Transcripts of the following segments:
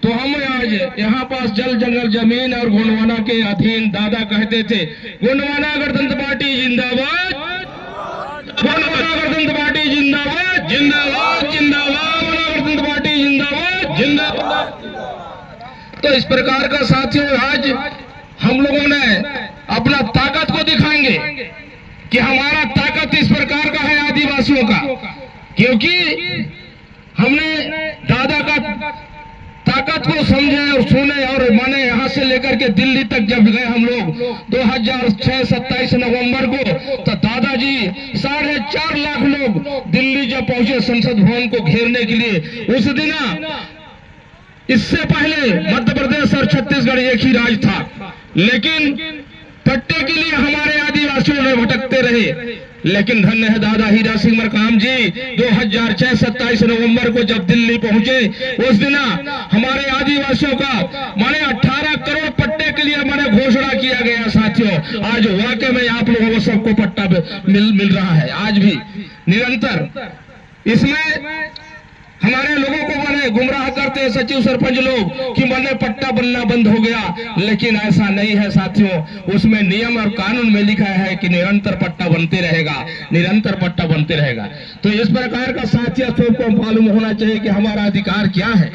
तो हम आज यहाँ पास जल जंगल जमीन और गोंडवाना के अधीन दादा कहते थे गोंडवाना गणतंत्र पार्टी जिंदाबाद, गोंडवाना गणतंत्र पार्टी जिंदाबाद, जिंदाबाद जिंदाबाद, गणतंत्र पार्टी जिंदाबाद जिंदाबाद। तो इस प्रकार का साथियों आज हम लोगों ने अपना ताकत को दिखाएंगे कि हमारा ताकत इस प्रकार का है आदिवासियों का, क्योंकि हमने दादा का ताकत को समझे और सुने और माने। यहाँ से लेकर के दिल्ली तक जब गए हम लोग 2006 27 नवंबर को, तो दादाजी 4.5 लाख लोग दिल्ली जब पहुंचे संसद भवन को घेरने के लिए, उस दिन इससे पहले मध्य प्रदेश और छत्तीसगढ़ एक ही राज था, लेकिन पट्टे के लिए हमारे आदिवासियों ने भटकते रहे। लेकिन धन्य है दादा हीरा सिंह मरकाम जी 2006 27 नवंबर को जब दिल्ली पहुंचे, उस दिन हमारे आदिवासियों का माने 18 करोड़ पट्टे के लिए माने घोषणा किया गया। साथियों आज वाकई में आप लोगों को सबको पट्टा मिल रहा है आज भी निरंतर। इसमें हमारे लोगों को माने गुमराह करते हैं सचिव सरपंच लोग कि माने पट्टा बनना बंद हो गया, लेकिन ऐसा नहीं है साथियों। उसमें नियम और कानून में लिखा है कि निरंतर पट्टा बनते रहेगा, निरंतर पट्टा बनते रहेगा। तो इस प्रकार का साथियों सबको मालूम होना चाहिए कि हमारा अधिकार क्या है।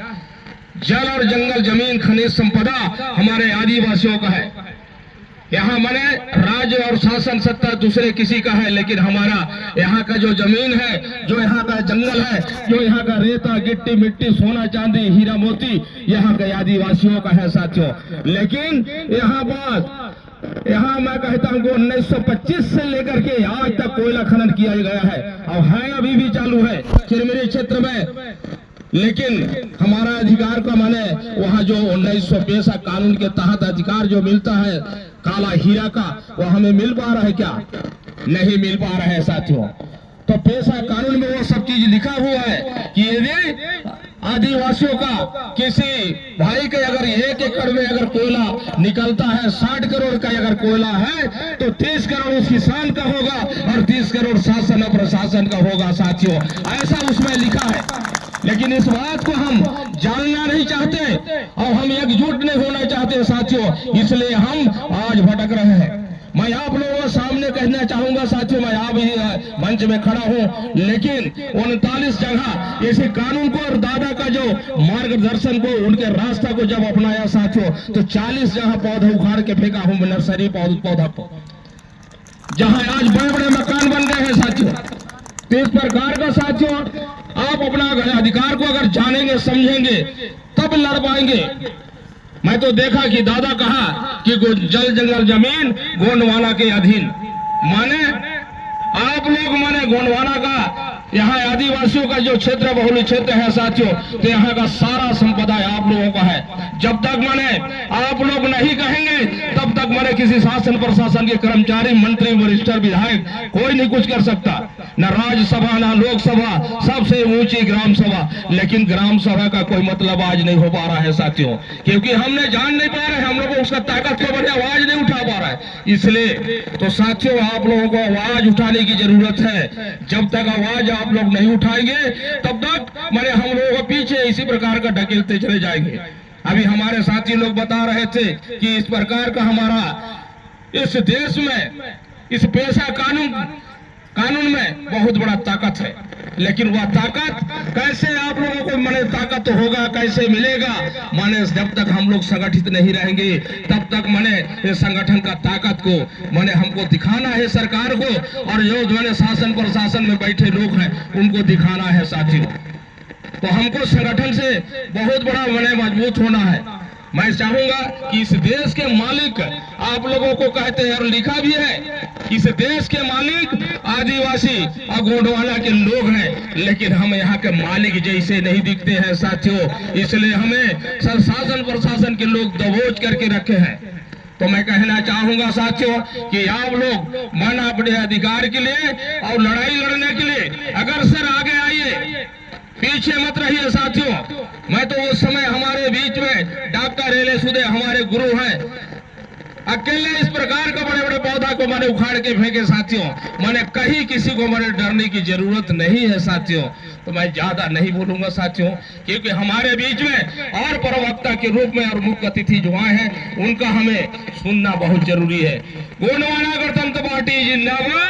जल और जंगल जमीन खनिज संपदा हमारे आदिवासियों का है। यहाँ माने राज्य और शासन सत्ता दूसरे किसी का है, लेकिन हमारा यहाँ का जो जमीन है, जो यहाँ का जंगल है, जो यहाँ का रेता गिट्टी मिट्टी सोना चांदी हीरा मोती यहाँ के आदिवासियों का है साथियों। लेकिन यहाँ बात यहाँ मैं कहता हूँ 1925 से लेकर के आज तक कोयला खनन किया गया है और है अभी भी चालू है चिरमिरी क्षेत्र में। लेकिन हमारा अधिकार का माने वहाँ जो 1965 कानून के तहत अधिकार जो मिलता है काला हीरा का, वो हमें मिल पा रहा है क्या? नहीं मिल पा रहा है साथियों। तो पेशा कानून में वो सब चीज लिखा हुआ है कि यदि आदिवासियों का किसी भाई के अगर 1 एकड़ में अगर कोयला निकलता है, 60 करोड़ का अगर कोयला है, तो 30 करोड़ उस किसान का होगा और 30 करोड़ शासन और प्रशासन का होगा साथियों, ऐसा उसमें लिखा है। लेकिन इस बात को हम जानना नहीं चाहते और हम एकजुट नहीं होना चाहते साथियों, इसलिए हम आज भटक रहे हैं। मैं आप लोगों के सामने कहना चाहूंगा साथियों, मैं आप ही मंच में खड़ा हूं, लेकिन 39 जगह ऐसे कानून को और दादा का जो मार्गदर्शन को उनके रास्ता को जब अपनाया साथियों, तो 40 जगह पौधा उखाड़ के फेंका हूं नर्सरी पौधा को, जहां आज बड़े बड़े मकान बन गए हैं साथियों। तो इस प्रकार का साथियों आप अपना अधिकार को अगर जानेंगे समझेंगे तब लड़ पाएंगे। मैं तो देखा कि दादा कहा कि जल जंगल जमीन गोंडवाना के अधीन, माने आप लोग माने गोंडवाना का यहाँ आदिवासियों का जो क्षेत्र बहुल क्षेत्र है साथियों, तो यहाँ का सारा संपदा आप लोगों का है। जब तक माने आप लोग नहीं कहेंगे तब तक माने किसी शासन प्रशासन के कर्मचारी मंत्री वरिष्ठ विधायक कोई नहीं कुछ कर सकता, न राज्यसभा न लोकसभा, सबसे ऊंची ग्राम सभा। लेकिन ग्राम सभा का कोई मतलब आज नहीं हो पा रहा है साथियों, क्योंकि हमने जान नहीं पा रहे, हम लोग उसका ताकत को बड़े आवाज नहीं उठा पा रहा है। इसलिए तो साथियों आप लोगों को आवाज उठाने की जरूरत है। जब तक आवाज आप लोग नहीं उठाएंगे तब तक माने हम लोगों को पीछे इसी प्रकार का ढकेलते चले जाएंगे। अभी हमारे साथी लोग बता रहे थे कि इस प्रकार का हमारा इस देश में इस पेशा कानून में बहुत बड़ा ताकत है, लेकिन वह ताकत कैसे आप लोगों को माने ताकत होगा, कैसे मिलेगा? माने जब तक हम लोग संगठित नहीं रहेंगे तब तक माने संगठन का ताकत को माने हमको दिखाना है सरकार को, और जो माने शासन प्रशासन में बैठे लोग हैं उनको दिखाना है साथियों। तो हमको संगठन से बहुत बड़ा माने मजबूत होना है। मैं चाहूंगा कि इस देश के मालिक आप लोगों को कहते हैं और लिखा भी है, इस देश के मालिक आदिवासी और गोंडवाना के लोग हैं, लेकिन हम यहाँ के मालिक जैसे नहीं दिखते हैं साथियों। इसलिए हमें शासन प्रशासन के लोग दबोच करके रखे हैं। तो मैं कहना चाहूंगा साथियों कि आप लोग मन अपने अधिकार के लिए और लड़ाई लड़ने के लिए अगर सर आगे आइए, पीछे मत रहिए साथियों। मैं तो उस समय हमारे बीच में डॉक्टर एले सुदे हमारे गुरु हैं, अकेले इस प्रकार का बड़े बड़े पौधा को मैंने उखाड़ के फेंके साथियों, मैंने कहीं किसी को मैंने डरने की जरूरत नहीं है साथियों। तो मैं ज्यादा नहीं बोलूंगा साथियों, क्योंकि हमारे बीच में और प्रवक्ता के रूप में और मुख्य अतिथि जो आए हैं उनका हमें सुनना बहुत जरूरी है। गोंडवाना गणतंत्र पार्टी जिंदाबाद।